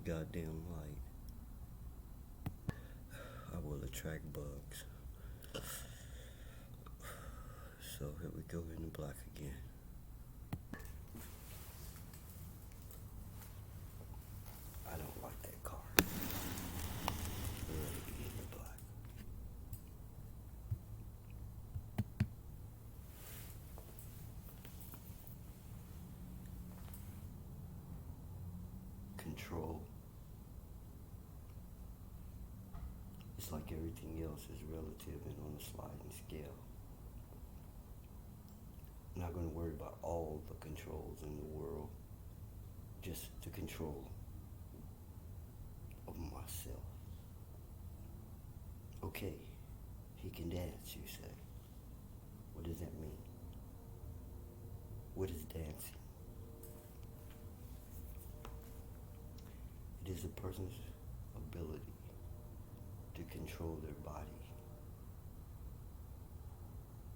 the goddamn light. I will attract bugs. So here we go in the black again. I don't like that car. Really in the black. Control. It's like everything else is relative and on a sliding scale. I'm not going to worry about all the controls in the world, just the control of myself. Okay, he can dance, you say. What does that mean? What is dancing? It is a person's ability to control their body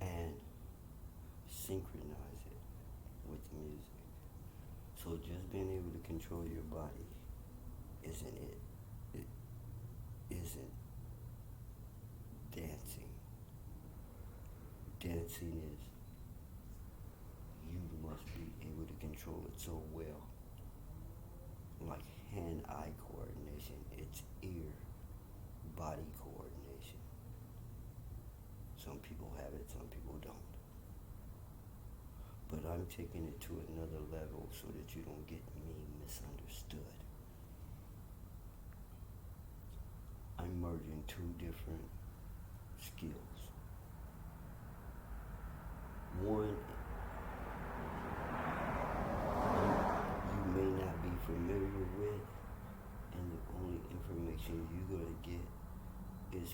and synchronize it with the music. So just being able to control your body isn't it. It isn't dancing. Dancing is you must be able to control it so well. Like hand-eye coordination, it's ear-body coordination. Some people have it, some people don't. But I'm taking it to another level so that you don't get me misunderstood. I'm merging two different skills. One, you may not be familiar with, and the only information you're going to get is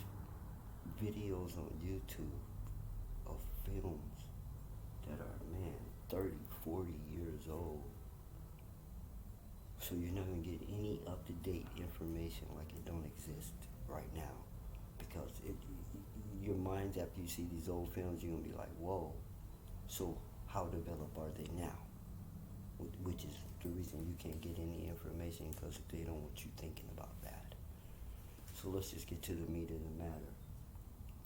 videos on YouTube of films that are, 30, 40 years old. So you're not going to get any up-to-date information like it don't exist right now. Because your minds, after you see these old films, you're going to be like, whoa. So how developed are they now? Which is the reason you can't get any information, because they don't want you thinking about that. So let's just get to the meat of the matter.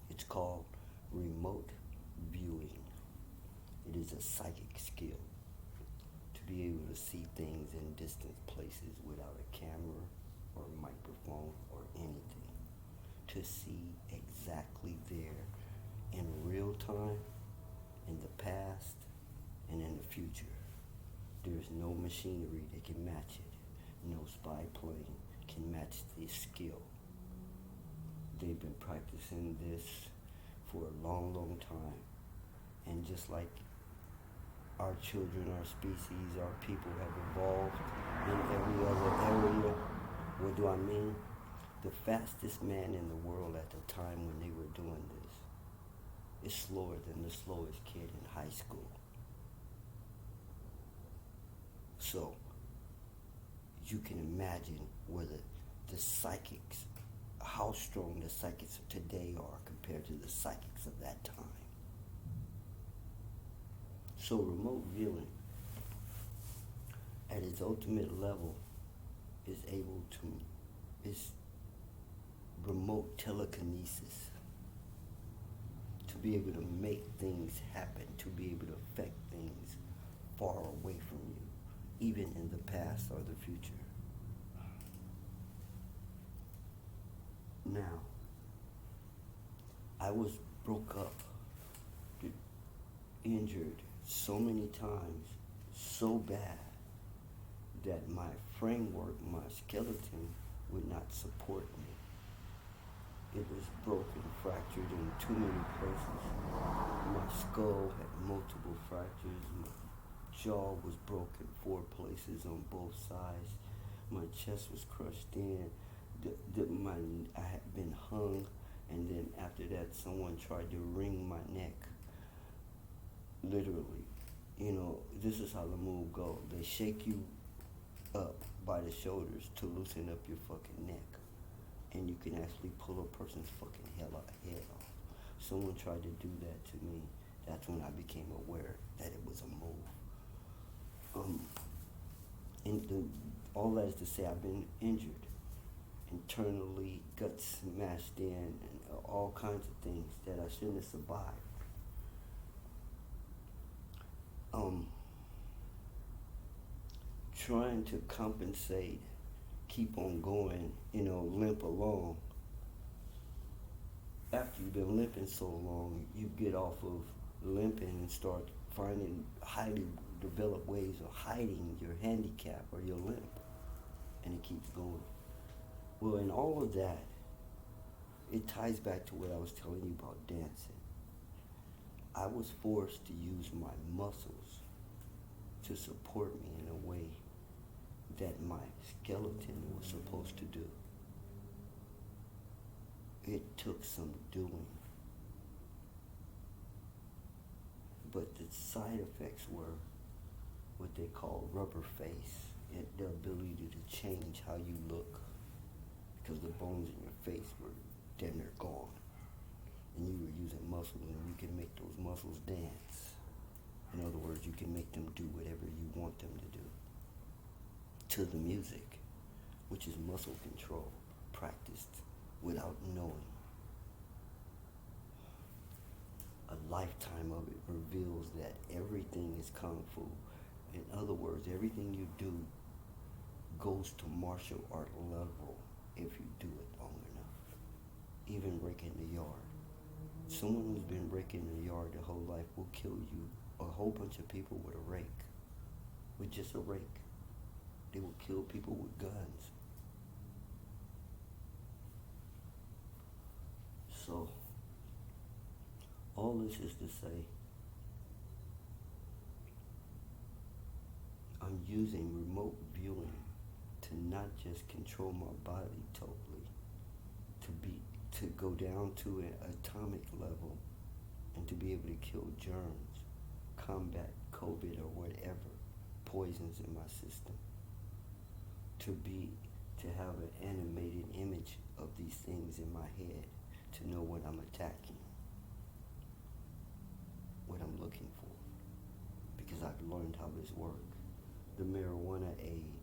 It's called remote viewing. It is a psychic skill to be able to see things in distant places without a camera or microphone or anything. To see exactly there in real time, in the past, and in the future. There's no machinery that can match it. No spy plane can match this skill. They've been practicing this for a long, long time. And just like our children, our species, our people have evolved in every other area, what do I mean? The fastest man in the world at the time when they were doing this is slower than the slowest kid in high school. So you can imagine whether the psychics, how strong the psychics of today are compared to the psychics of that time. So remote viewing at its ultimate level is remote telekinesis. To be able to make things happen, to be able to affect things far away from you, even in the past or the future. Now, I was broke up, injured so many times, so bad, that my framework, my skeleton would not support me. It was broken, fractured in too many places. My skull had multiple fractures. My jaw was broken 4 places on both sides. My chest was crushed in. I had been hung, and then after that, someone tried to wring my neck. Literally, this is how the move goes. They shake you up by the shoulders to loosen up your fucking neck, and you can actually pull a person's fucking head off. Someone tried to do that to me. That's when I became aware that it was a move. And All that is to say, I've been injured, internally, guts smashed in, and all kinds of things that I shouldn't have survived. Trying to compensate, keep on going, limp along. After you've been limping so long, you get off of limping and start finding highly developed ways of hiding your handicap or your limp, and it keeps going. Well, in all of that, it ties back to what I was telling you about dancing. I was forced to use my muscles to support me in a way that my skeleton was supposed to do. It took some doing. But the side effects were what they call rubber face, and the ability to change how you look, because the bones in your face were damn near gone. And you were using muscles, and you can make those muscles dance. In other words, you can make them do whatever you want them to do to the music, which is muscle control, practiced without knowing. A lifetime of it reveals that everything is kung fu. In other words, everything you do goes to martial art level if you do it long enough. Even breaking the yard. Someone who's been breaking the yard their whole life will kill you, a whole bunch of people with a rake, with just a rake. They will kill people with guns. So, all this is to say, I'm using remote viewing to not just control my body totally, to go down to an atomic level and to be able to kill germs, combat COVID or whatever poisons in my system, to have an animated image of these things in my head, to know what I'm attacking, what I'm looking for, because I've learned how this works. The marijuana aid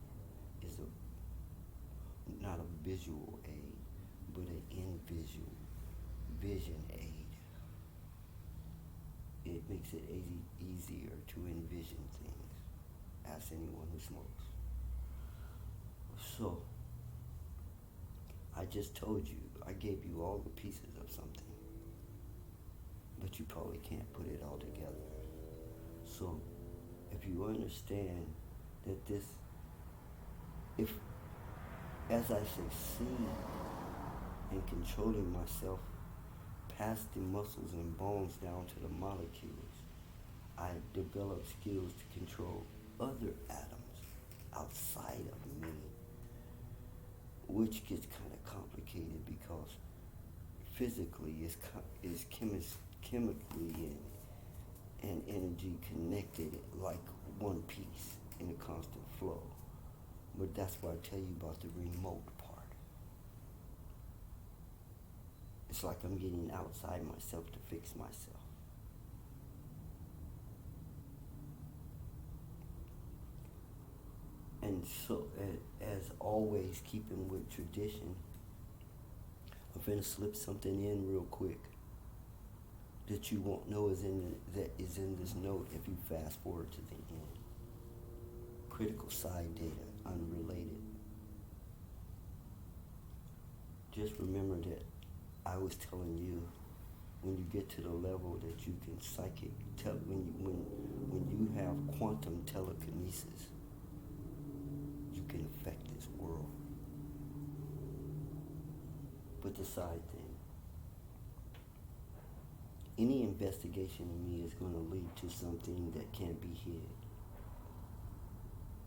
is not a visual aid, but an vision aid. It makes it easier to envision things. Ask anyone who smokes. So, I just told you, I gave you all the pieces of something, but you probably can't put it all together. So, if you understand that as I succeed in controlling myself past the muscles and bones down to the molecules, I develop skills to control other atoms outside of me, which gets kind of complicated because physically is chemically and energy connected like one piece in a constant flow. But that's why I tell you about the remote part. It's like I'm getting outside myself to fix myself. And so, as always, keeping with tradition, I'm going to slip something in real quick that you won't know is in this note if you fast forward to the end. Critical side data, unrelated. Just remember that I was telling you, when you get to the level that you can when you have quantum telekinesis, you can affect this world. But the side thing, any investigation in me is going to lead to something that can't be hid.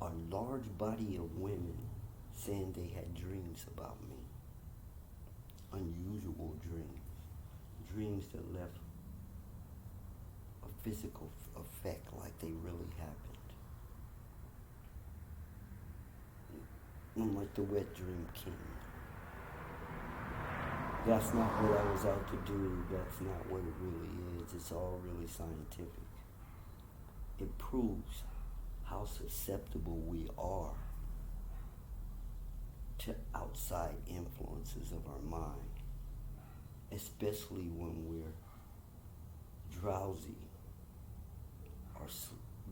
A large body of women saying they had dreams about me. Unusual dreams that left a physical effect like they really happened. I'm like the wet dream king. That's not what I was out to do. That's not what it really is. It's all really scientific. It proves how susceptible we are to outside influences of our mind, especially when we're drowsy or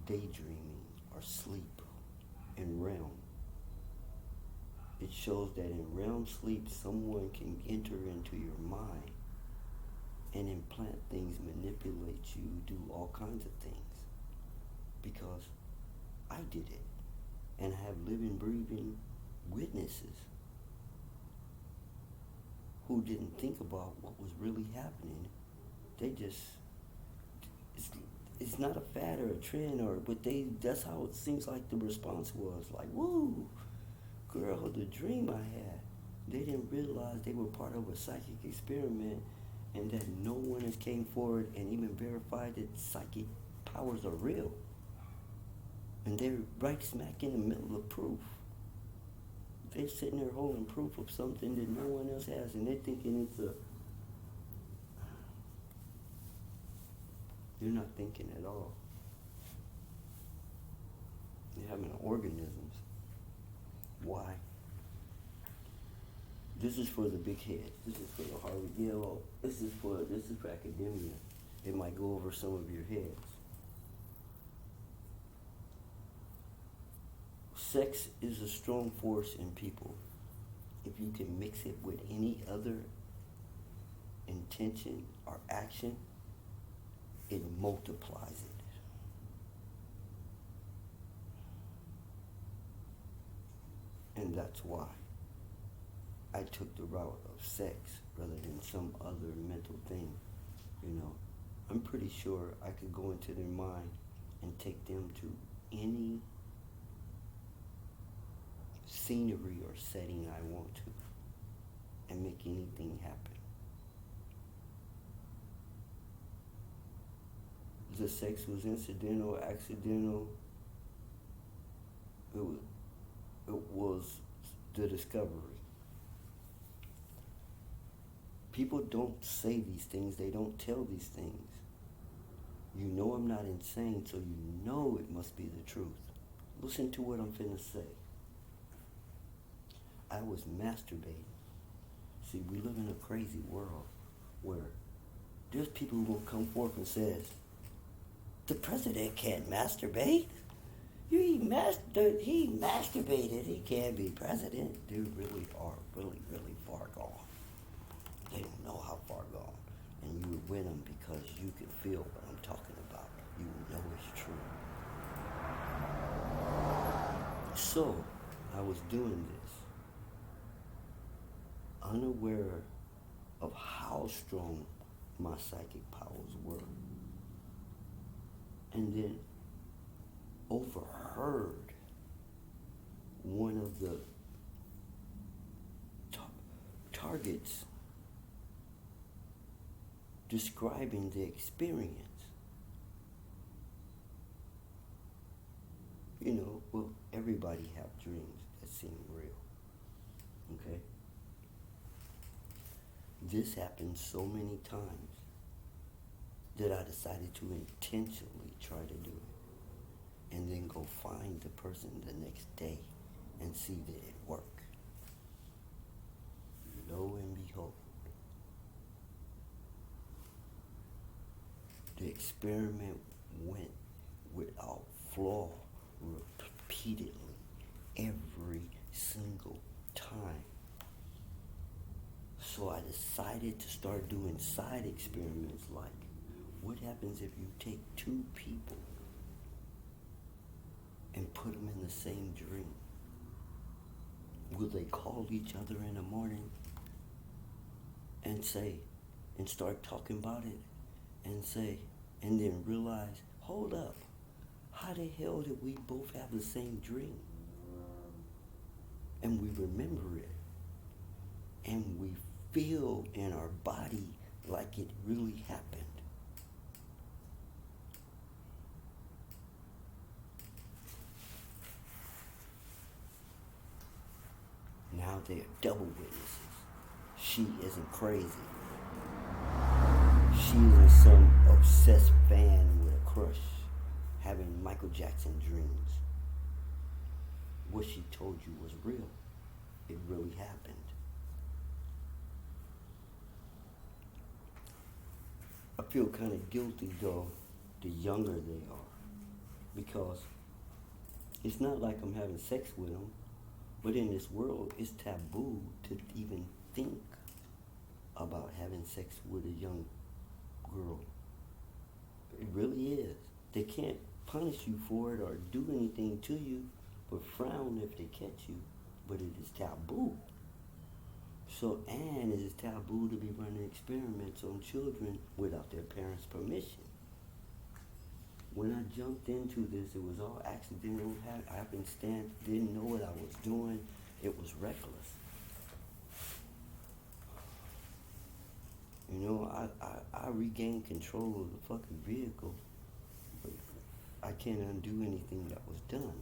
daydreaming or sleep in REM. It shows that in REM sleep, someone can enter into your mind and implant things, manipulate you, do all kinds of things. Because I did it. And I have living, breathing witnesses who didn't think about what was really happening. They just, it's not a fad or a trend, that's how it seems like the response was. Like, woo, girl, the dream I had. They didn't realize they were part of a psychic experiment and that no one has came forward and even verified that psychic powers are real. And they're right smack in the middle of proof. They're sitting there holding proof of something that no one else has, and they're thinking they're not thinking at all. They're having organisms. Why? This is for the big heads. This is for the Harvard, Yale. This is for academia. It might go over some of your heads. Sex is a strong force in people. If you can mix it with any other intention or action, it multiplies it. And that's why I took the route of sex rather than some other mental thing. You know, I'm pretty sure I could go into their mind and take them to any scenery or setting I want to and make anything happen. The sex was incidental, accidental. It was the discovery. People don't say these things. They don't tell these things. You know I'm not insane, so you know it must be the truth. Listen to what I'm finna say. I was masturbating. See, we live in a crazy world where there's people who will come forth and says, the president can't masturbate. He masturbated. He can't be president. They really are really far gone. They don't know how far gone. And you would win them because you can feel what I'm talking about. You know it's true. So, I was doing this, unaware of how strong my psychic powers were. And then overheard one of the targets describing the experience. You know, well, everybody have dreams that seem real. Okay? This happened so many times that I decided to intentionally try to do it. And then go find the person the next day and see that it worked. Lo and behold, the experiment went without flaw repeatedly every single time. So I decided to start doing side experiments like, what happens if you take two people and put them in the same dream? Will they call each other in the morning and say, and start talking about it and say, and then realize, hold up, how the hell did we both have the same dream? And we remember it. And we feel in our body like it really happened. Now they are double witnesses. She isn't crazy. She isn't some obsessed fan with a crush having Michael Jackson dreams. What she told you was real. it really happened. I feel kind of guilty though, the younger they are, because it's not like I'm having sex with them, but in this world, it's taboo to even think about having sex with a young girl. It really is. They can't punish you for it or do anything to you, but frown if they catch you. But it is taboo. So, and it is taboo to be running experiments on children without their parents' permission. When I jumped into this, it was all accidental, happenstance, didn't know what I was doing. It was reckless. You know, I regained control of the fucking vehicle, but I can't undo anything that was done.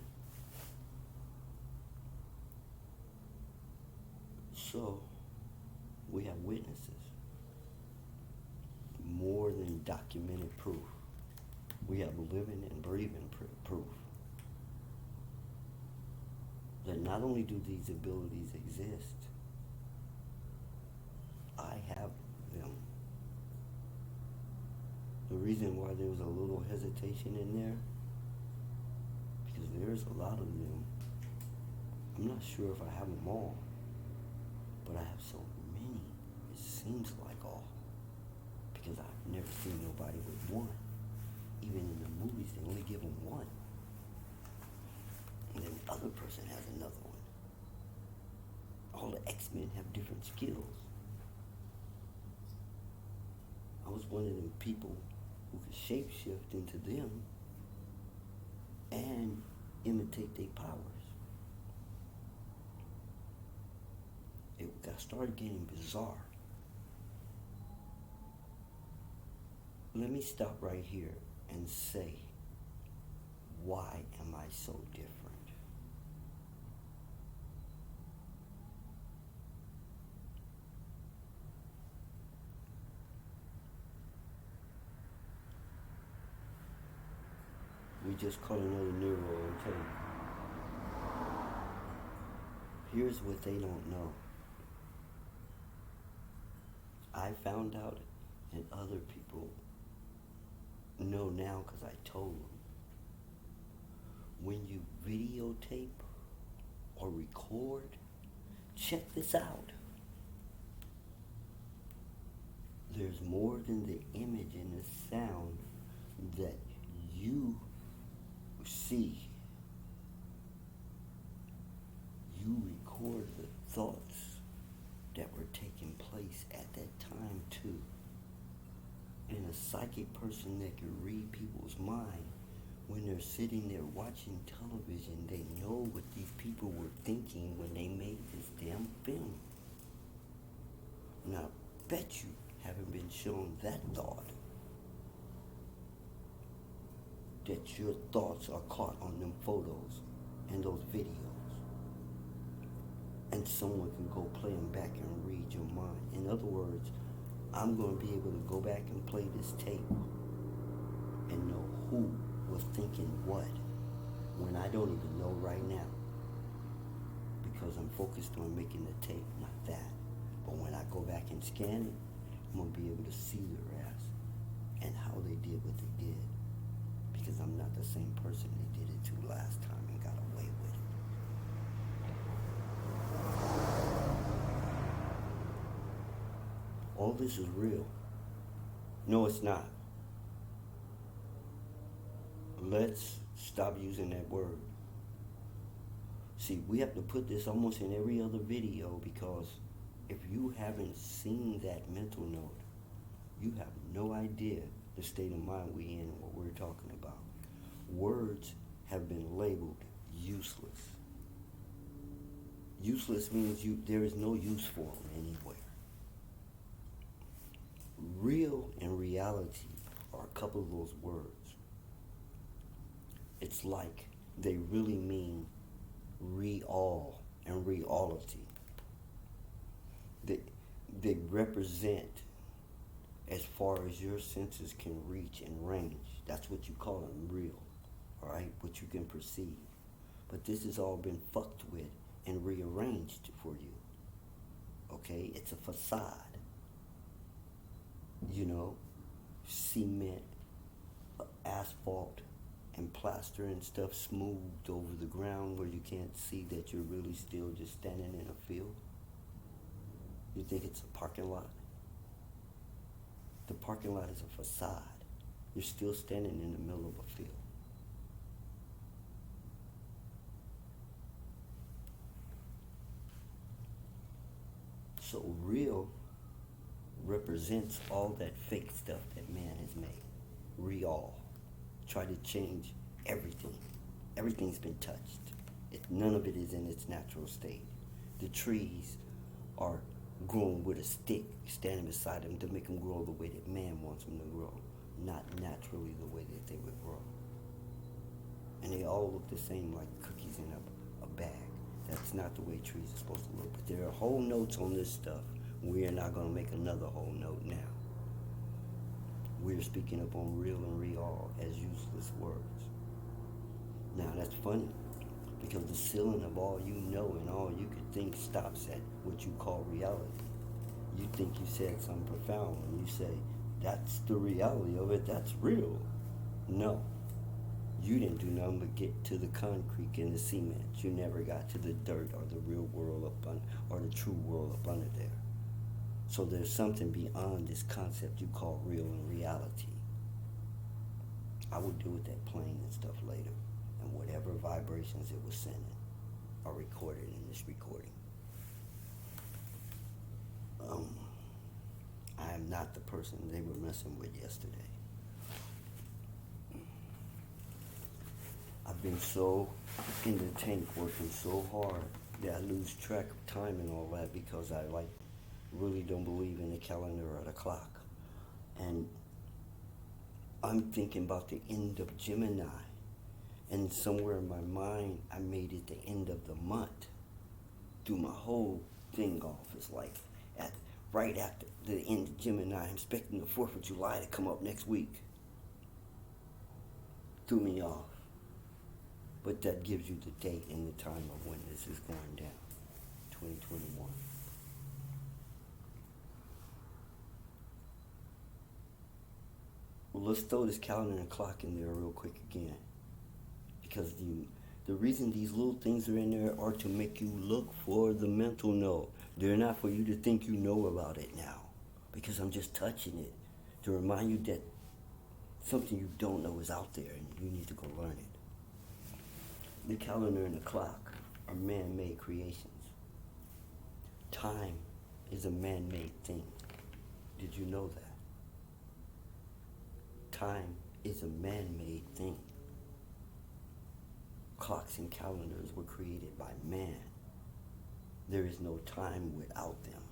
So, we have witnesses. More than documented proof. We have living and breathing proof that not only do these abilities exist, I have them. The reason why there was a little hesitation in there, because there's a lot of them. I'm not sure if I have them all, but I have so many, it seems like all, because I've never seen nobody with one. Even in the movies, they only give them one. And then the other person has another one. All the X-Men have different skills. I was one of them people who could shapeshift into them and imitate their powers. It started getting bizarre. Let me stop right here and say, why am I so different? We just caught another neuro on tape. Here's what they don't know. I found out, and other people know now because I told them. When you videotape or record, check this out. There's more than the image and the sound that you see. You record the thoughts that were taking place at that time too. And a psychic person that can read people's mind, when they're sitting there watching television, they know what these people were thinking when they made this damn film. Now, I bet you haven't been shown that thought, that your thoughts are caught on them photos and those videos. And someone can go play them back and read your mind. In other words, I'm going to be able to go back and play this tape and know who was thinking what when I don't even know right now, because I'm focused on making the tape, not that. But when I go back and scan it, I'm going to be able to see their ass and how they did what they did, because I'm not the same person they did it to last time and got away with it. All this is real. No, it's not. Let's stop using that word. See, we have to put this almost in every other video, because if you haven't seen that mental note, you have no idea the state of mind we're in and what we're talking about. Words have been labeled useless. Useless means there is no use for them anywhere. Real and reality are a couple of those words. It's like they really mean real and reality. They represent as far as your senses can reach and range. That's what you call them, real, all right? What you can perceive. But this has all been fucked with and rearranged for you. Okay? It's a facade. You know, cement, asphalt, and plaster and stuff smoothed over the ground where you can't see that you're really still just standing in a field. You think it's a parking lot? The parking lot is a facade. You're still standing in the middle of a field. So real represents all that fake stuff that man has made. Real. Try to change everything. Everything's been touched. None of it is in its natural state. The trees are grown with a stick standing beside them to make them grow the way that man wants them to grow, not naturally the way that they would grow. And they all look the same, like cookies in a bag. That's not the way trees are supposed to look. But there are whole notes on this stuff. We are not going to make another whole note now. We're speaking up on real and real as useless words. Now that's funny, because the ceiling of all you know and all you could think stops at what you call reality. You think you said something profound when you say, that's the reality of it, that's real. No. You didn't do nothing but get to the concrete and the cement. You never got to the dirt or the real world up under, or the true world up under there. So there's something beyond this concept you call real and reality. I will deal with that plane and stuff later, and whatever vibrations it was sending are recorded in this recording. I am not the person they were messing with yesterday. I've been so in the tank working so hard that I lose track of time and all that, because I really don't believe in the calendar or the clock. And I'm thinking about the end of Gemini, and somewhere in my mind I made it the end of the month. Threw my whole thing off. It's like right after the end of Gemini, I'm expecting the 4th of July to come up next week. Threw me off. But that gives you the date and the time of when this is going down, 2021. Well, let's throw this calendar and clock in there real quick again. Because the reason these little things are in there are to make you look for the mental know. They're not for you to think you know about it now. Because I'm just touching it to remind you that something you don't know is out there and you need to go learn it. The calendar and the clock are man-made creations. Time is a man-made thing. Did you know that? Time is a man-made thing. Clocks and calendars were created by man. There is no time without them.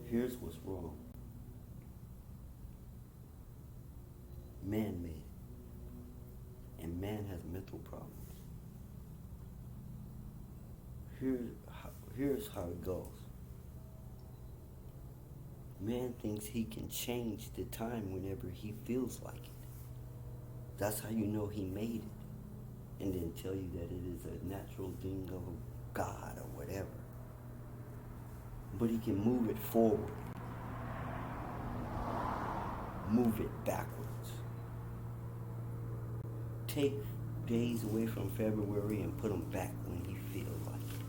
Here's what's wrong. Man-made. And man has mental problems. Here's how it goes. Man thinks he can change the time whenever he feels like it. That's how you know he made it. And then tell you that it is a natural thing of God or whatever. But he can move it forward. Move it backwards. Take days away from February and put them back when he feels like it.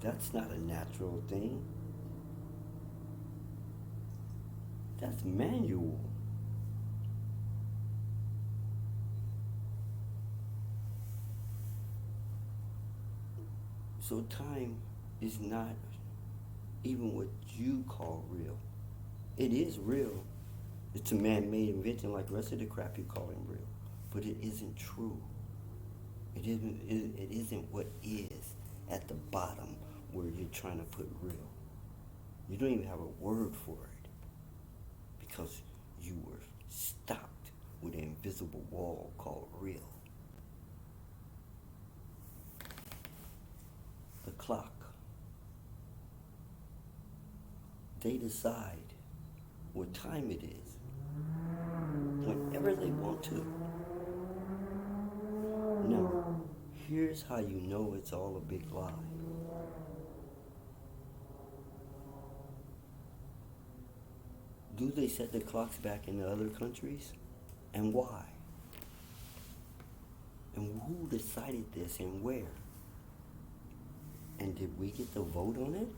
That's not a natural thing. That's manual. So time is not even what you call real. It is real. It's a man-made invention like the rest of the crap you call him real. But it isn't true. It isn't what is at the bottom where you're trying to put real. You don't even have a word for it. Because you were stopped with an invisible wall called real. The clock. They decide what time it is. Whenever whenever they want to. Now, here's how you know it's all a big lie. Do they set the clocks back in the other countries? And why? And who decided this and where? And did we get to vote on it?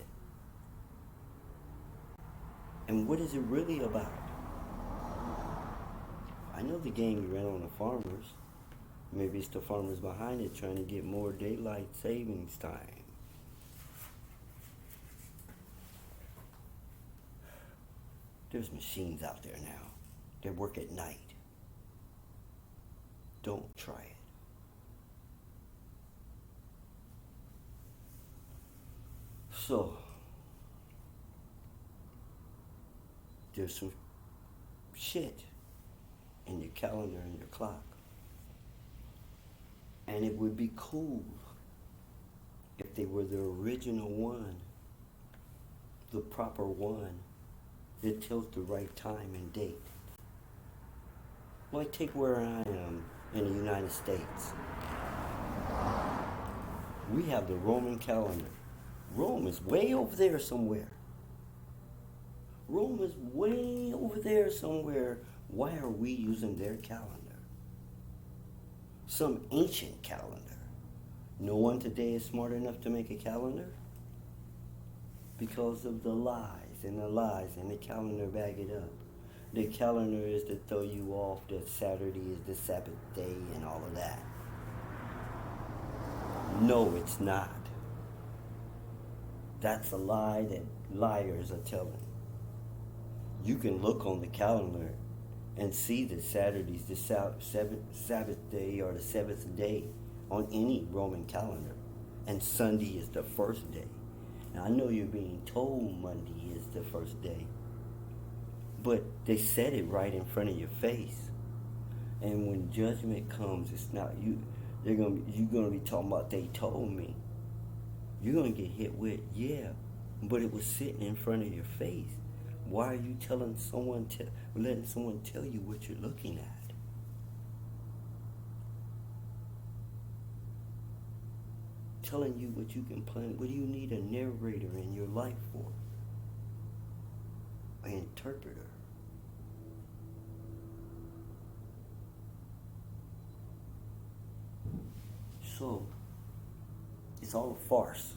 And what is it really about? I know the game you ran on the farmers. Maybe it's the farmers behind it trying to get more daylight savings time. There's machines out there now that work at night. Don't try it. So, there's some shit in your calendar and your clock. And it would be cool if they were the original one, the proper one that tells the right time and date. Like take where I am in the United States. We have the Roman calendar. Rome is way over there somewhere. Rome is way over there somewhere. Why are we using their calendar? Some ancient calendar. No one today is smart enough to make a calendar because of the lies, and the calendar back it up. The calendar is to throw you off that Saturday is the Sabbath day and all of that. No, it's not. That's a lie that liars are telling. You can look on the calendar and see that Saturday's the Sabbath day or the seventh day on any Roman calendar. And Sunday is the first day. Now, I know you're being told Monday is the first day, but they said it right in front of your face. And when judgment comes, it's not you. You're gonna be talking about they told me. You're gonna get hit with, yeah, but it was sitting in front of your face. Why are you letting someone tell you what you're looking at? Telling you what you can plan. What do you need a narrator in your life for? An interpreter. So, it's all a farce.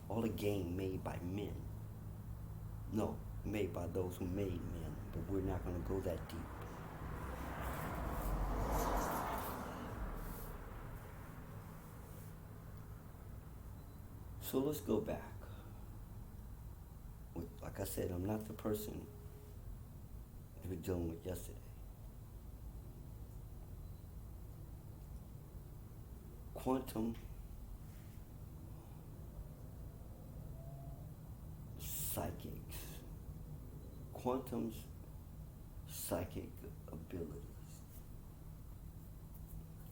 All a game made by men. No, made by those who made men, but we're not going to go that deep. So let's go back. Like I said, I'm not the person we were dealing with yesterday. Quantum psychics. Quantum's psychic abilities.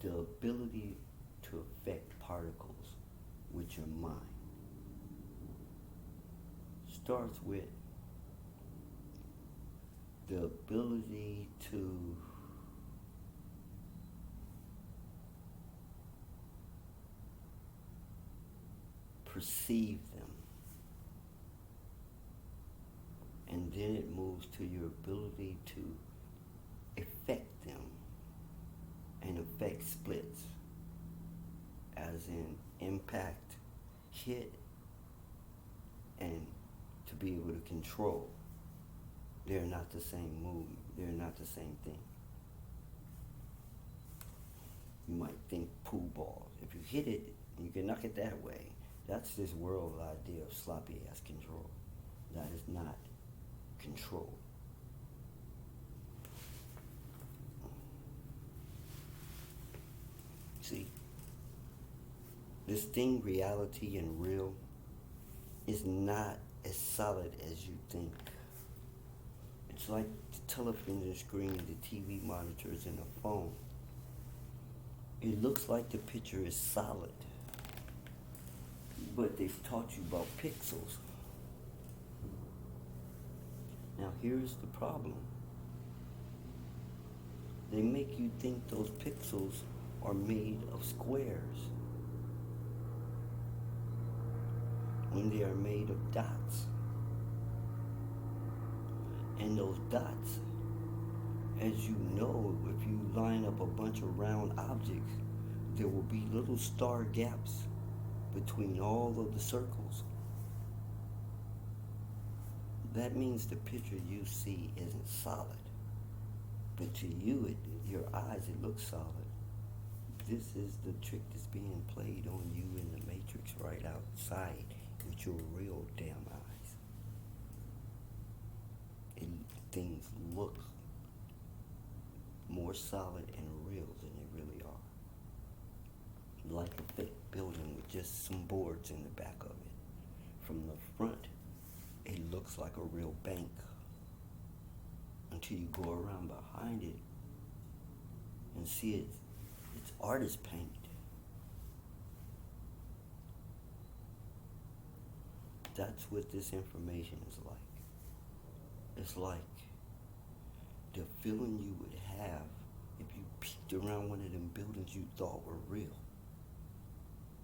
The ability to affect particles with your mind starts with the ability to perceive them. And then it moves to your ability to affect them. And affect splits. As in impact, hit, and to be able to control. They're not the same movement. They're not the same thing. You might think pool balls. If you hit it, and you can knock it that way. That's this world idea of sloppy ass control. That is not control. See, this thing, reality and real, is not as solid as you think. It's like the television screen, the TV monitors, and the phone. It looks like the picture is solid, but they've taught you about pixels. Now here's the problem. They make you think those pixels are made of squares when they are made of dots. And those dots, as you know, if you line up a bunch of round objects, there will be little star gaps between all of the circles. That means the picture you see isn't solid. But to you, your eyes, it looks solid. This is the trick that's being played on you in the matrix right outside with your real damn eyes. And things look more solid and real than they really are. Like a fake building with just some boards in the back of it. From the front, it looks like a real bank. Until you go around behind it and see it's artist paint. That's what this information is like. It's like the feeling you would have if you peeked around one of them buildings you thought were real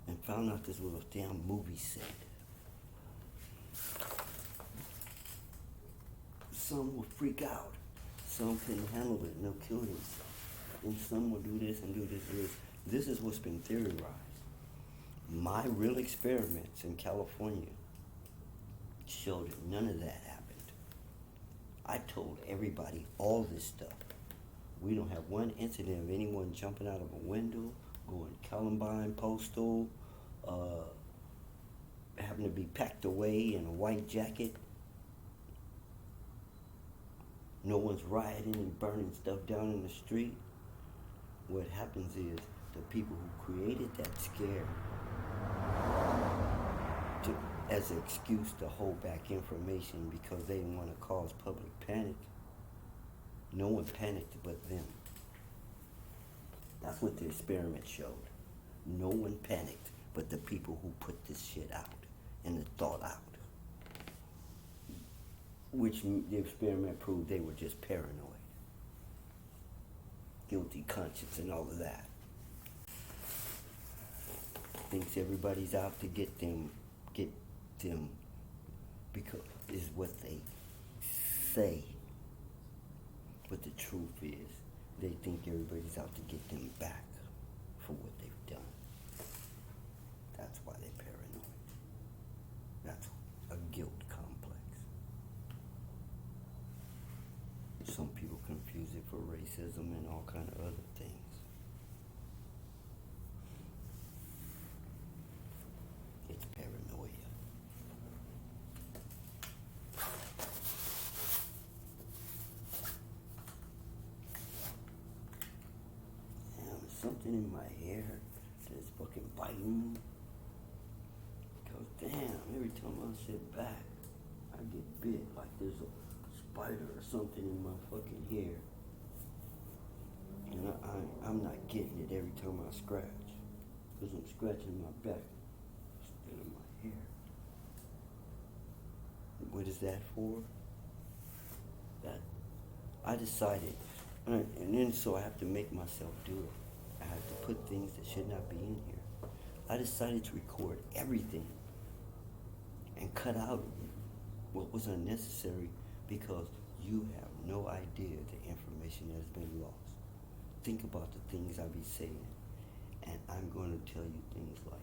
and found out this was a damn movie set. Some will freak out. Some couldn't handle it and they'll kill themselves. And some will do this and do this and this. This is what's been theorized. My real experiments in California showed that none of that happened. I told everybody all this stuff. We don't have one incident of anyone jumping out of a window, going Columbine Postal, having to be packed away in a white jacket. No one's rioting and burning stuff down in the street. What happens is the people who created that scare as an excuse to hold back information because they didn't want to cause public panic. No one panicked but them. That's what the experiment showed. No one panicked but the people who put this shit out and the thought out. Which the experiment proved they were just paranoid. Guilty conscience and all of that. Thinks everybody's out to get them because is what they say. But the truth is, they think everybody's out to get them back for what they've done. That's why they're paranoid. That's a guilt complex. Some people confuse it for racism and all kind of other things. It's paranoia. Damn, something in my hair that's fucking biting me. Cause damn, every time I sit back, I get bit like there's a spider or something in my fucking hair. And I'm not getting it every time I scratch. Because I'm scratching my back instead of my hair. What is that for? That I decided, and then so I have to make myself do it. I have to put things that should not be in here. I decided to record everything and cut out what was unnecessary because you have no idea the information that has been lost. Think about the things I be saying, and I'm going to tell you things like,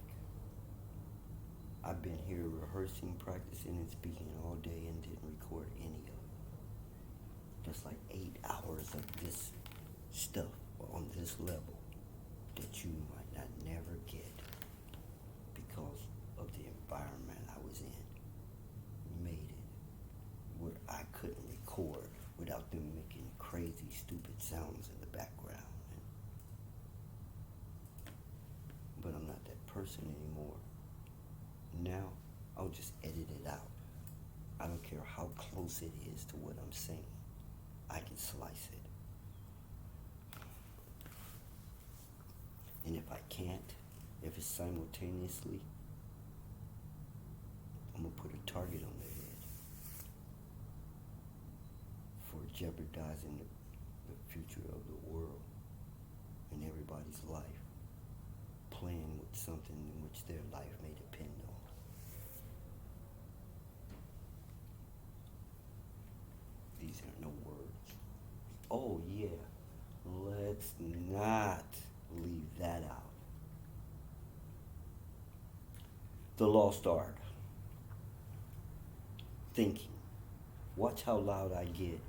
I've been here rehearsing, practicing, and speaking all day and didn't record any of it. Just like 8 hours of this stuff on this level that you might not never get because of the environment I was in. Made it where I couldn't record without them making crazy, stupid sounds in the background. But I'm not that person anymore. Now, I'll just edit it out. I don't care how close it is to what I'm saying. I can slice it. And if I can't, if it's simultaneously, I'm going to put a target on their head for jeopardizing the future of the world and everybody's life, playing with something in which their life may depend on. These are no words. Oh yeah, let's not leave that out. The lost art. Thinking. Watch how loud I get.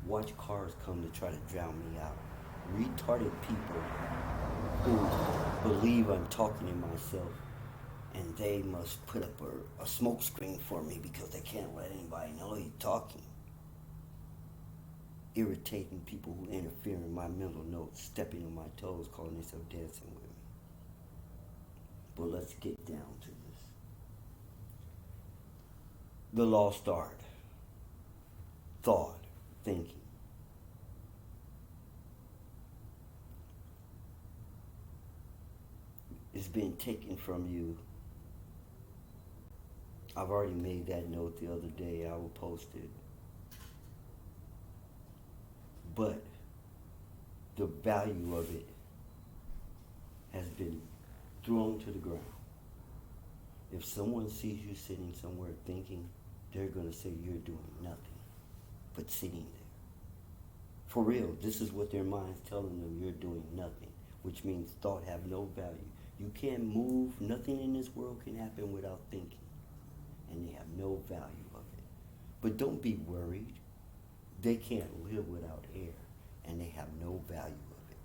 Watch cars come to try to drown me out. Retarded people who believe I'm talking to myself and they must put up a smoke screen for me because they can't let anybody know you're talking. Irritating people who interfere in my mental notes, stepping on my toes, calling themselves dancing with me. But let's get down to this. The lost art. Thought, thinking. It's been taken from you. I've already made that note the other day. I will post it. But the value of it has been thrown to the ground. If someone sees you sitting somewhere thinking, they're going to say you're doing nothing but sitting there. For real, this is what their mind's telling them, you're doing nothing, which means thought have no value. You can't move, nothing in this world can happen without thinking, and they have no value of it. But don't be worried. They can't live without air, and they have no value of it.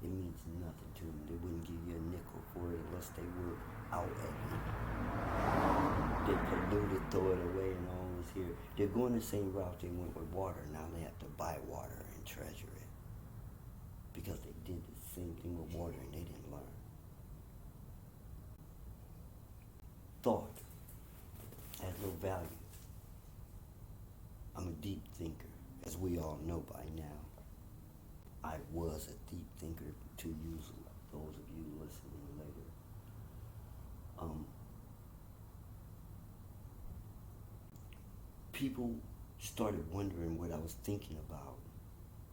It means nothing to them. They wouldn't give you a nickel for it unless they were out at you. They pollute it, throw it away, and all is here. They're going the same route they went with water. Now they have to buy water and treasure it. Because they did the same thing with water and they didn't learn. Thought has no value. I'm a deep thinker, as we all know by now. I was a deep thinker to use those of you listening later. People started wondering what I was thinking about,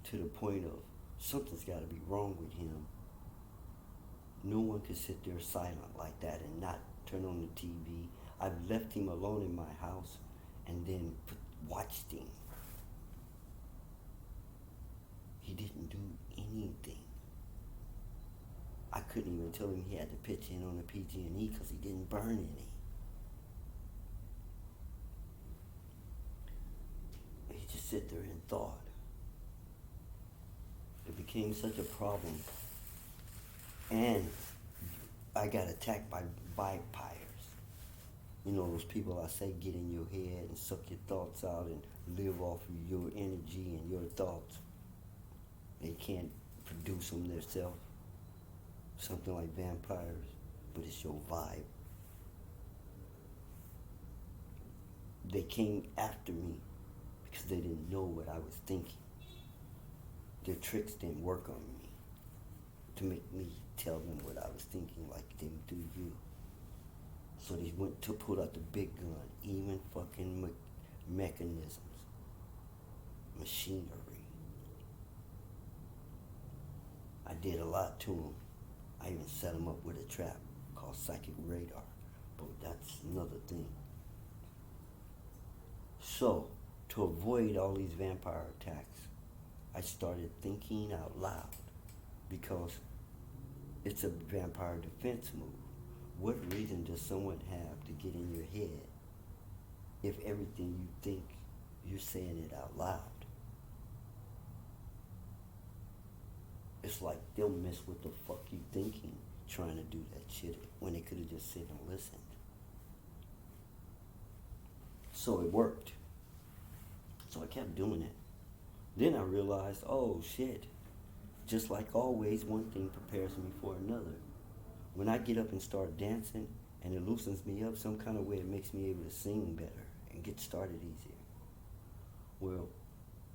to the point of something's got to be wrong with him. No one could sit there silent like that and not turn on the TV. I've left him alone in my house and then watched him. He didn't do anything. I couldn't even tell him he had to pitch in on the PG&E because he didn't burn any. He just sit there and thought. It became such a problem. And I got attacked by vampires. You know, those people I say get in your head and suck your thoughts out and live off of your energy and your thoughts. They can't produce them themselves. Something like vampires, but it's your vibe. They came after me because they didn't know what I was thinking. Their tricks didn't work on me to make me tell them what I was thinking like they do you. So they went to pull out the big gun, even fucking mechanisms, machinery. I did a lot to them. I even set them up with a trap called psychic radar, but that's another thing. So, to avoid all these vampire attacks, I started thinking out loud because it's a vampire defense move. What reason does someone have to get in your head if everything you think, you're saying it out loud? It's like they'll miss what the fuck you thinking trying to do that shit when they could have just sit and listened. So it worked. So I kept doing it. Then I realized, oh shit, just like always, one thing prepares me for another. When I get up and start dancing and it loosens me up some kind of way, it makes me able to sing better and get started easier. Well,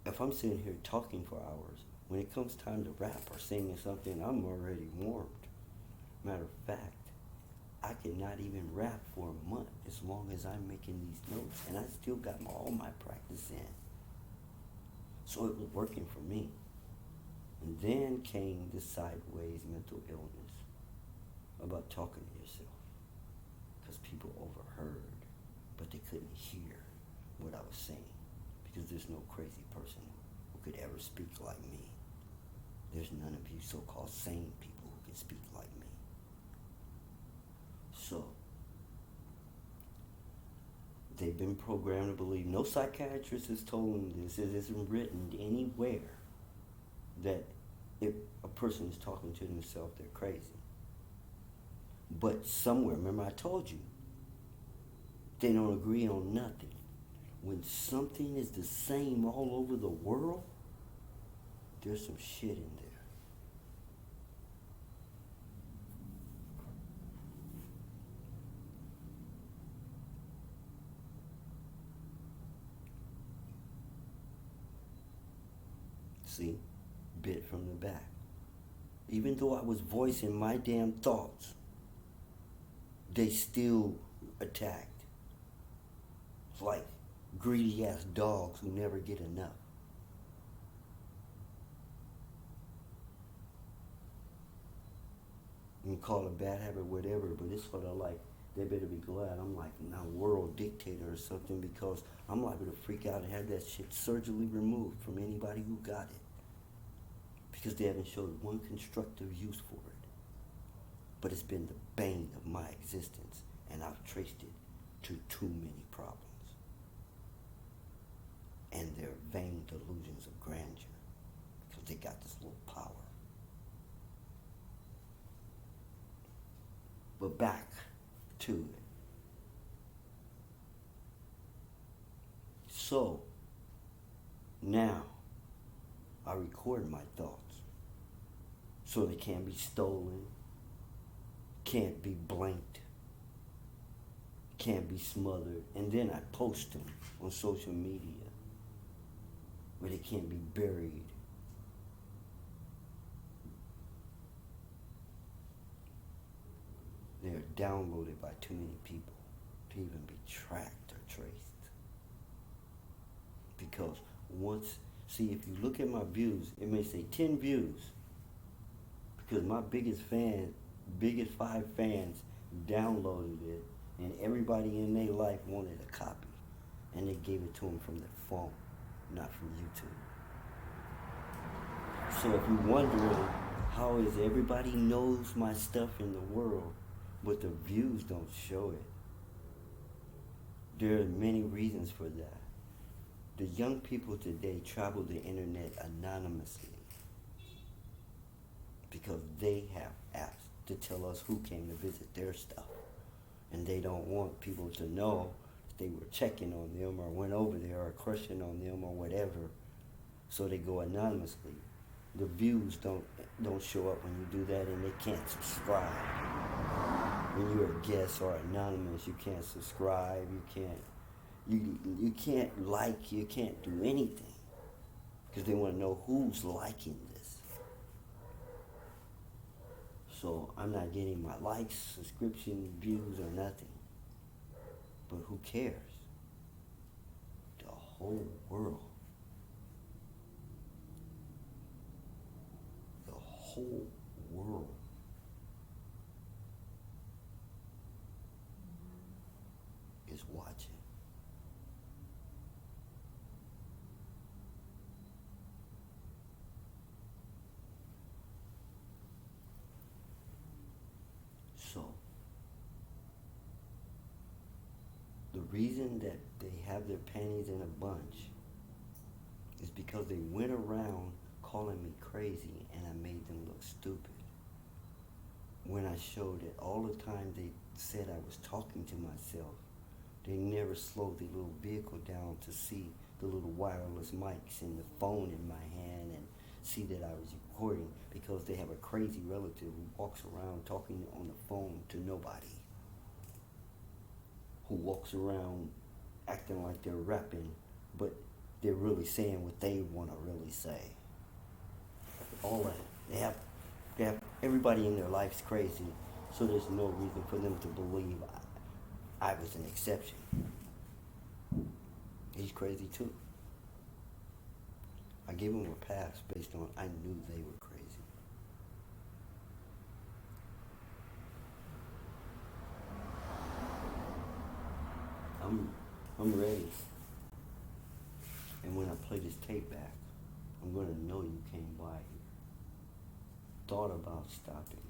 if I'm sitting here talking for hours, when it comes time to rap or singing something, I'm already warmed. Matter of fact, I cannot even rap for a month as long as I'm making these notes, and I still got all my practice in. So it was working for me. And then came the sideways mental illness about talking to yourself. Because people overheard, but they couldn't hear what I was saying. Because there's no crazy person who could ever speak like me. There's none of you so-called sane people who can speak like me. So, they've been programmed to believe, no psychiatrist has told them this, it isn't written anywhere that if a person is talking to themselves, they're crazy. But somewhere, remember I told you, they don't agree on nothing. When something is the same all over the world, there's some shit in there. See, bit from the back. Even though I was voicing my damn thoughts, they still attacked. It's like greedy ass dogs who never get enough. You can call it a bad habit, whatever, but it's sort of like, they better be glad I'm like now world dictator or something, because I'm liable to freak out and have that shit surgically removed from anybody who got it. Because they haven't showed one constructive use for it. But it's been the bane of my existence, and I've traced it to too many problems. And their vain delusions of grandeur, because they got this little power. But back to it. So, now, I record my thoughts so they can't be stolen, can't be blanked, can't be smothered, and then I post them on social media where they can't be buried. They're downloaded by too many people to even be tracked or traced. Because once, see, if you look at my views, it may say 10 views. Because my biggest 5 fans downloaded it, and everybody in their life wanted a copy. And they gave it to them from their phone, not from YouTube. So if you're wondering, how is everybody knows my stuff in the world, but the views don't show it? There are many reasons for that. The young people today travel the internet anonymously because they have apps to tell us who came to visit their stuff. And they don't want people to know that they were checking on them or went over there or crushing on them or whatever. So they go anonymously. The views don't show up when you do that, and they can't subscribe. When you're a guest or anonymous, you can't subscribe, you can't like, you can't do anything. Because they want to know who's liking this. So I'm not getting my likes, subscription, views, or nothing. But who cares? The whole world. The whole world is watching. So, the reason that they have their panties in a bunch is because they went around calling me crazy and I made them look stupid. When I showed it, all the time they said I was talking to myself, they never slowed the little vehicle down to see the little wireless mics and the phone in my hand and see that I was recording, because they have a crazy relative who walks around talking on the phone to nobody, who walks around acting like they're rapping, but they're really saying what they want to really say. All that. They have everybody in their life's crazy, so there's no reason for them to believe I was an exception. He's crazy too. I gave them a pass based on I knew they were crazy. I'm ready. And when I play this tape back, I'm gonna know you came by here. Thought about stopping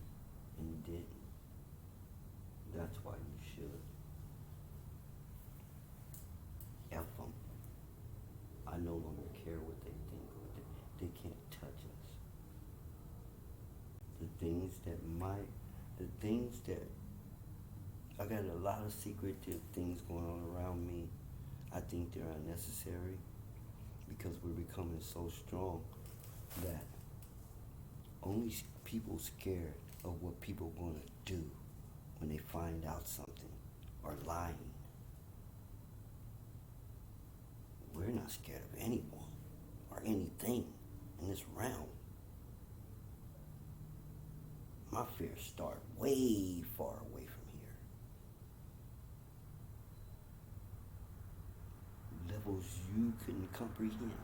and you didn't. That's why you should. F them. I no longer care what they think. They can't touch us. The things that I got a lot of secretive things going on around me. I think they're unnecessary because we're becoming so strong that only people scared of what people are going to do when they find out something are lying. We're not scared of anyone or anything in this realm. My fears start way far away from here. Levels you couldn't comprehend.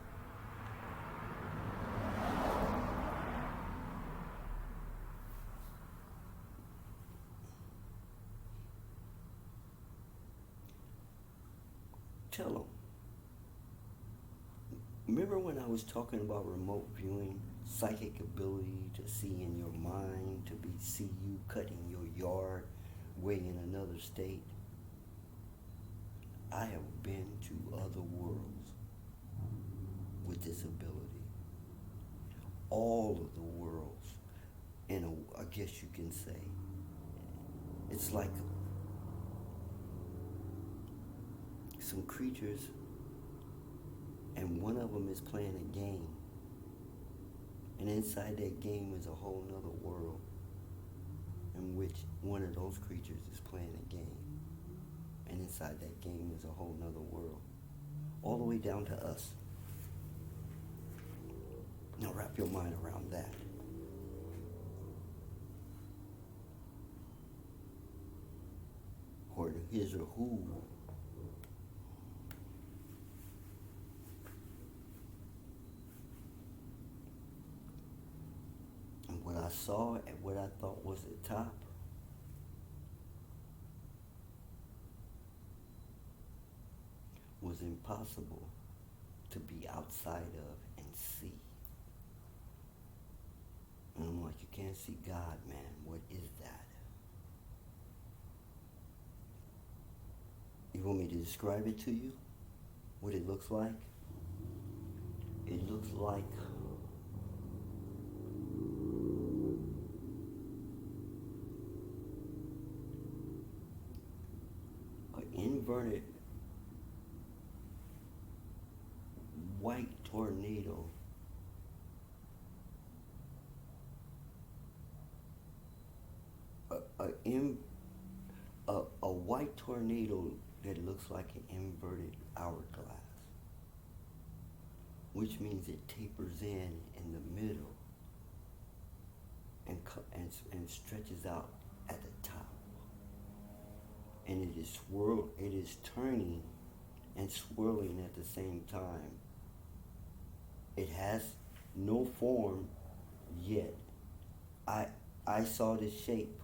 Tell them. Remember when I was talking about remote viewing, psychic ability to see in your mind, to see you cutting your yard way in another state? I have been to other worlds with this ability. All of the worlds, I guess you can say. It's like some creatures, and one of them is playing a game. And inside that game is a whole nother world in which one of those creatures is playing a game. And inside that game is a whole nother world. All the way down to us. Now wrap your mind around that. Or his or who. And what I saw and what I thought was the top was impossible to be outside of and see. And I'm like, you can't see God, man. What is that? You want me to describe it to you? What it looks like? It looks like an inverted white tornado a white tornado that looks like an inverted hourglass, which means it tapers in the middle and stretches out at the top, and it is turning and swirling at the same time. It has no form yet. I saw this shape.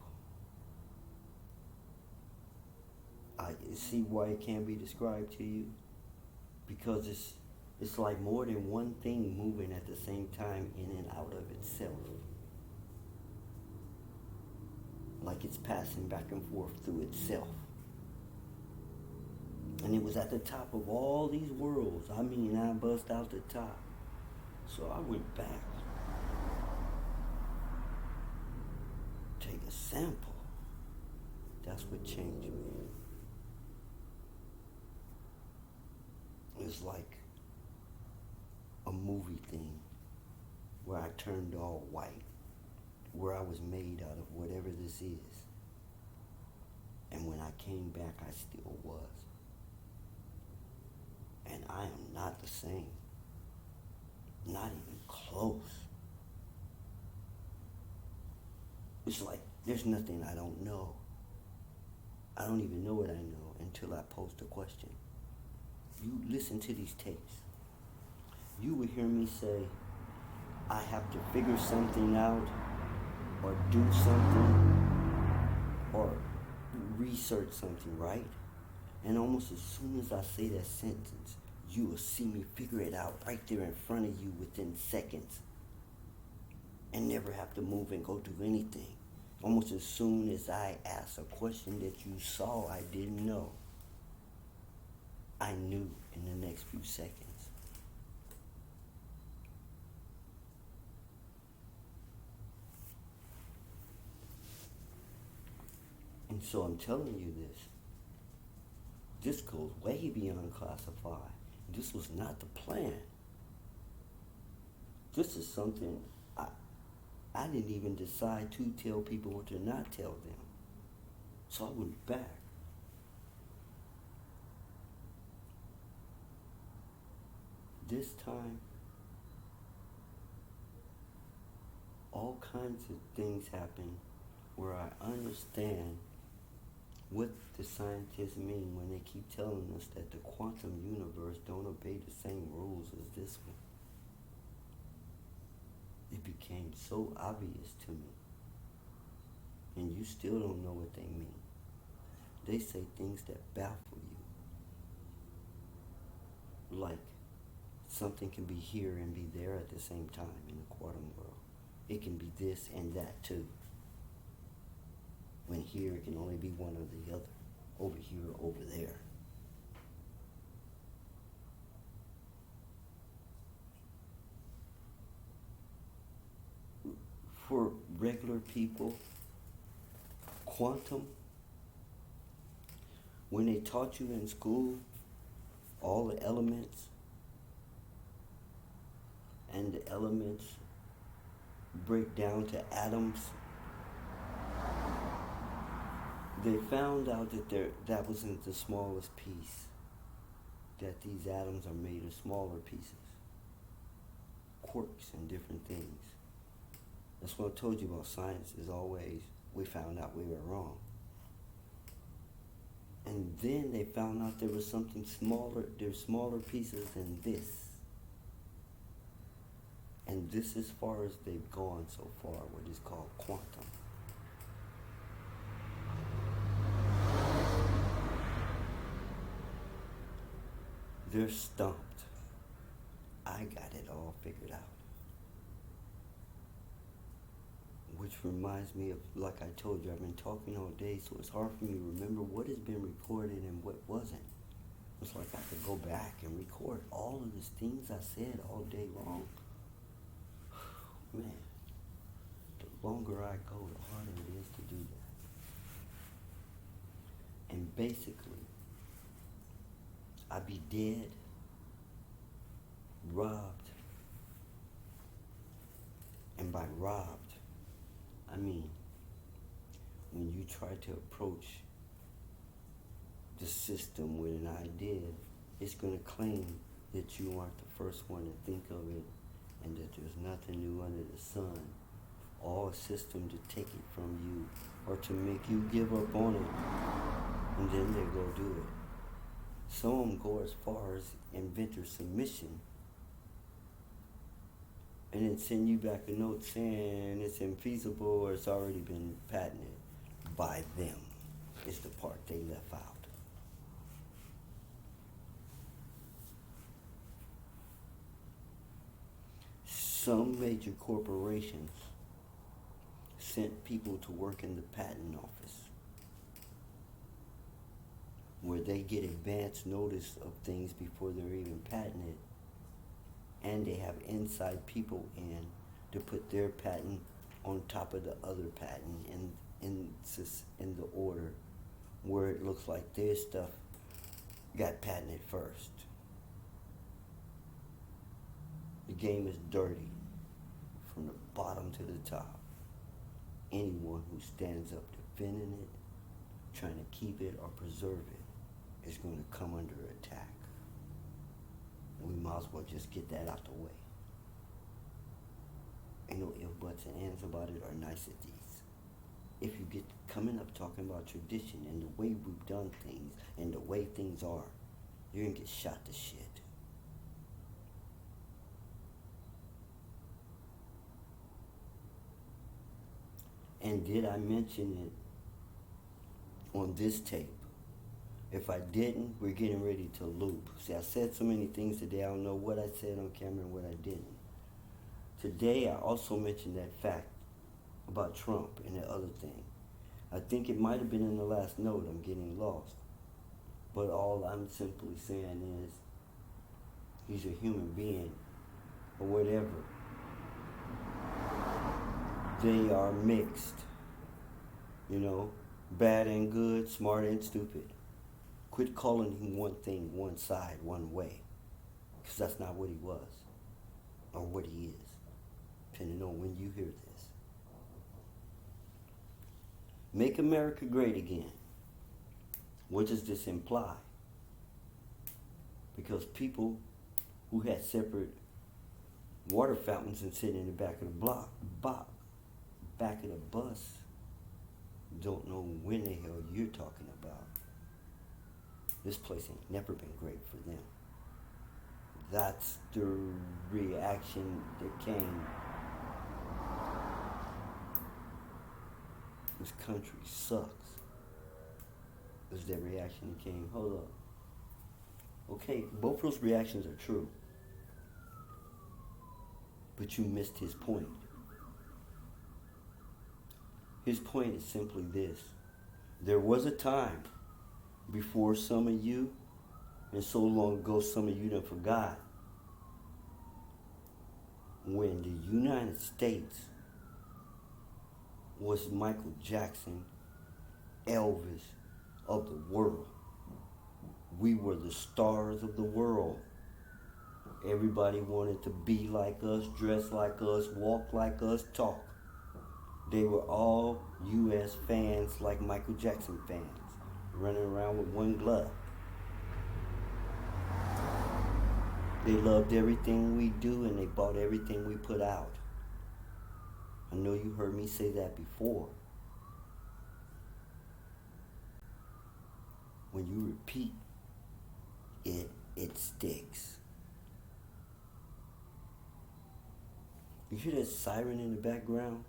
I see why it can't be described to you, because it's like more than one thing moving at the same time in and out of itself. Like it's passing back and forth through itself. And it was at the top of all these worlds. I mean, I bust out the top. So I went back. Take a sample. That's what changed me. It's like a movie thing where I turned all white, where I was made out of whatever this is. And when I came back, I still was. And I am not the same. Not even close. It's like there's nothing I don't know. I don't even know what I know until I post a question. You listen to these tapes. you would hear me say, I have to figure something out or do something or research something, right? And almost as soon as I say that sentence, you will see me figure it out right there in front of you within seconds and never have to move and go do anything. Almost as soon as I ask a question that you saw I didn't know, I knew in the next few seconds. And so I'm telling you this. This goes way beyond classified. This was not the plan. This is something I didn't even decide to tell people or to not tell them. So I went back. This time, all kinds of things happen where I understand what the scientists mean when they keep telling us that the quantum universe don't obey the same rules as this one. It became so obvious to me. And you still don't know what they mean. They say things that baffle you. Like something can be here and be there at the same time in the quantum world. It can be this and that too. When here it can only be one or the other. Over here or over there. For regular people, quantum, when they taught you in school, all the elements, and the elements break down to atoms, they found out that that wasn't the smallest piece, that these atoms are made of smaller pieces, quirks and different things. That's what I told you about science, is always we found out we were wrong. And then they found out there was something smaller, there's smaller pieces than this. And this is as far as they've gone so far, what is called quantum. They're stumped. I got it all figured out. Which reminds me of, like I told you, I've been talking all day, so it's hard for me to remember what has been recorded and what wasn't. It's like I could go back and record all of these things I said all day long. Man, the longer I go, the harder it is to do that. And basically, I'd be dead, robbed, and by robbed, I mean, when you try to approach the system with an idea, it's going to claim that you aren't the first one to think of it and that there's nothing new under the sun. All a system to take it from you or to make you give up on it, and then they go do it. Some of them go as far as inventor submission and then send you back a note saying it's infeasible or it's already been patented by them. It's the part they left out. Some major corporations sent people to work in the patent office where they get advance notice of things before they're even patented, and they have inside people in to put their patent on top of the other patent in the order where it looks like their stuff got patented first. The game is dirty from the bottom to the top. Anyone who stands up defending it, trying to keep it or preserve it, is going to come under attack. We might as well just get that out the way. Ain't no ifs, buts, and ands about it or niceties. If you get coming up talking about tradition and the way we've done things and the way things are, you're going to get shot to shit. And did I mention it on this tape? If I didn't, we're getting ready to loop. See, I said so many things today, I don't know what I said on camera and what I didn't. Today, I also mentioned that fact about Trump and the other thing. I think it might have been in the last note, I'm getting lost. But all I'm simply saying is, he's a human being, or whatever. They are mixed, you know, bad and good, smart and stupid. Quit calling him one thing, one side, one way, because that's not what he was, or what he is, depending on when you hear this. Make America great again. What does this imply? Because people who had separate water fountains and sitting in the back of the back of the bus, don't know when the hell you're talking about. This place ain't never been great for them. That's the reaction that came. This country sucks. Is that reaction that came? Hold up. Okay, both those reactions are true. But you missed his point. His point is simply this. There was a time before some of you, and so long ago some of you done forgot, when the United States was Michael Jackson, Elvis of the world. We were the stars of the world. Everybody wanted to be like us, dress like us, walk like us, talk. They were all U.S. fans like Michael Jackson fans, running around with one glove. They loved everything we do and they bought everything we put out. I know you heard me say that before. When you repeat it, it sticks. You hear that siren in the background?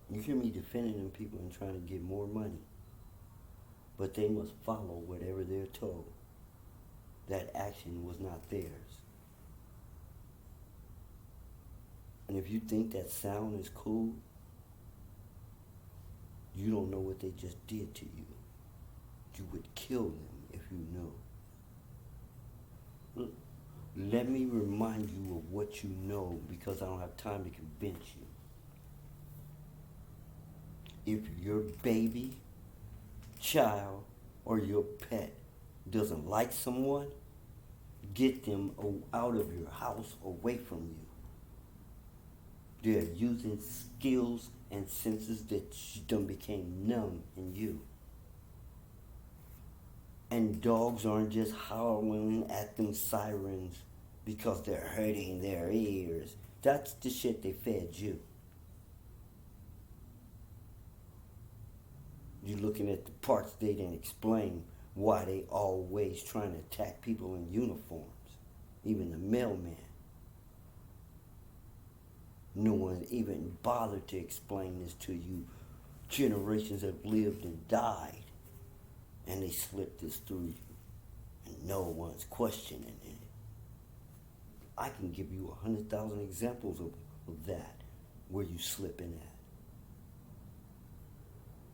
You hear me defending them people and trying to get more money. But they must follow whatever they're told. That action was not theirs. And if you think that sound is cool, you don't know what they just did to you. You would kill them if you knew. Look, let me remind you of what you know, because I don't have time to convince you. If your baby, child, or your pet doesn't like someone, get them out of your house, away from you. They're using skills and senses that done became numb in you. And dogs aren't just howling at them sirens because they're hurting their ears. That's the shit they fed you. You're looking at the parts they didn't explain why they always trying to attack people in uniforms, even the mailman. No one even bothered to explain this to you. Generations have lived and died, and they slipped this through you, and no one's questioning it. I can give you 100,000 examples of that, where you slipping at.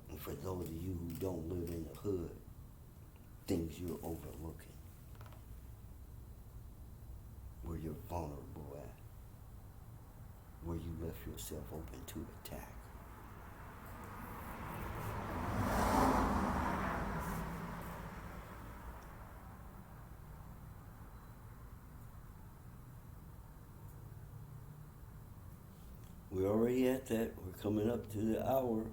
And for those of you who don't live in the hood, things you're overlooking, where you're vulnerable at, where you left yourself open to attack. We're already at that. We're coming up to the hour.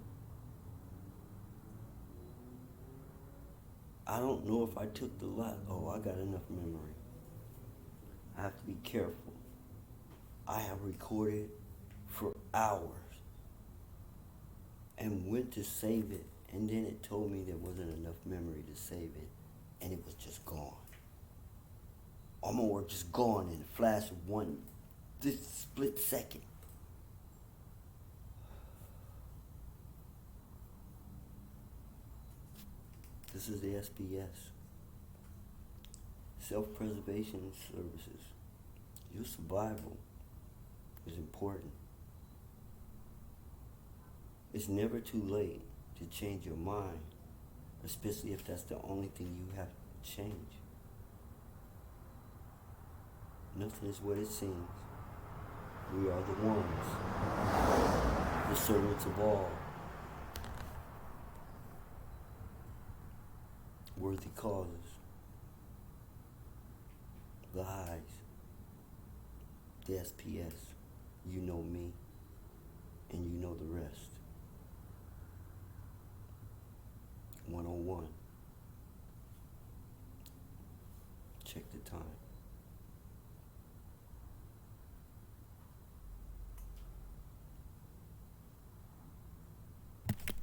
I don't know if I took the lot. Oh, I got enough memory. I have to be careful. I have recorded for hours and went to save it, and then it told me there wasn't enough memory to save it, and it was just gone. All my work just gone in a flash of this split second. This is the SPS. Self-preservation services. Your survival is important. It's never too late to change your mind, especially if that's the only thing you have to change. Nothing is what it seems. We are the ones, the servants of all. Worthy causes. The highs. The SPS. You know me, and you know the rest. 101. Check the time.